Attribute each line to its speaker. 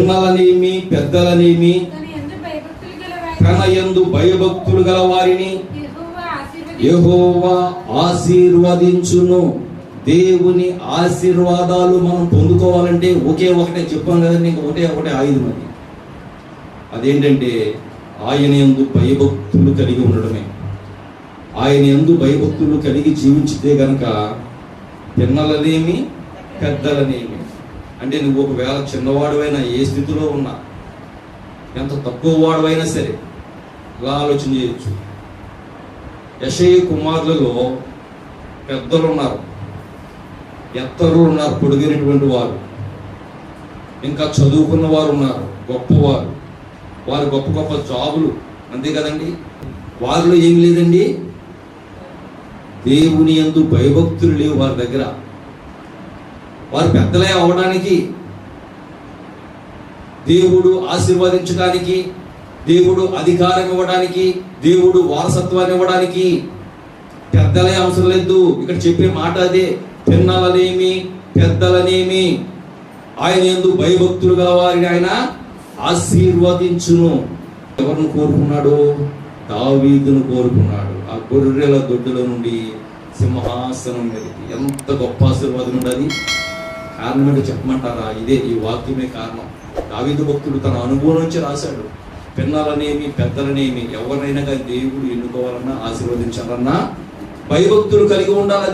Speaker 1: పిన్నలనేమి పెద్దలనేమి తన యందు భయభక్తులు గల వారిని యెహోవా ఆశీర్వదించును. దేవుని ఆశీర్వాదాలు మనం పొందుకోవాలంటే ఒకటే చెప్పాం కదండి, ఒకటే ఆయుధం. అదేంటంటే ఆయన యందు భయభక్తులు కలిగి ఉండడమే. ఆయన యందు భయభక్తులు కలిగి జీవించితే గనక పిన్నలనేమి పెద్దలనేమి, అంటే నువ్వు ఒకవేళ చిన్నవాడువైనా, ఏ స్థితిలో ఉన్నా, ఎంత తక్కువ వాడువైనా సరే ఇలా ఆలోచన చేయొచ్చు. యెషయా కుమారులలో పెద్దలు ఉన్నారు, ఎత్తరులు ఉన్నారు, పొడిగినటువంటి వారు, ఇంకా చదువుకున్న వారు ఉన్నారు, గొప్పవారు, వారు గొప్ప గొప్ప జాబులు, అంతే కదండి. వారిలో ఏమి లేదండి, దేవుని యందు భయభక్తులు లేవు వారి దగ్గర. వారు పెద్దలే అవడానికి, దేవుడు ఆశీర్వదించడానికి, దేవుడు అధికారం ఇవ్వడానికి, దేవుడు వారసత్వాన్ని ఇవ్వడానికి పెద్దలే అవసరం లేదు. ఇక్కడ చెప్పే మాట అదే, పిన్నలనేమి పెద్దలనేమి ఆయన యందు భయభక్తులు గల వారిని ఆయన ఆశీర్వదించును. ఎవరిని కోరుకున్నాడు? దావీదును కోరుకున్నాడు. ఆ గొర్రెల దొడ్డులో నుండి సింహాసనం మీదకి. ఎంత గొప్ప ఆశీర్వాదం ఉండదు. కారణం ఏంటో చెప్పమంటారా? ఇదే, ఈ వాక్యమే కారణం. దావీదు భక్తుడు తన అనుభవం నుంచి రాశాడు. పిన్నలనేమి పెద్దలనేమి ఎవరినైనా కానీ దేవుడు ఎన్నుకోవాలన్నా, ఆశీర్వదించాలన్నా భయభక్తులు కలిగి ఉండాలి.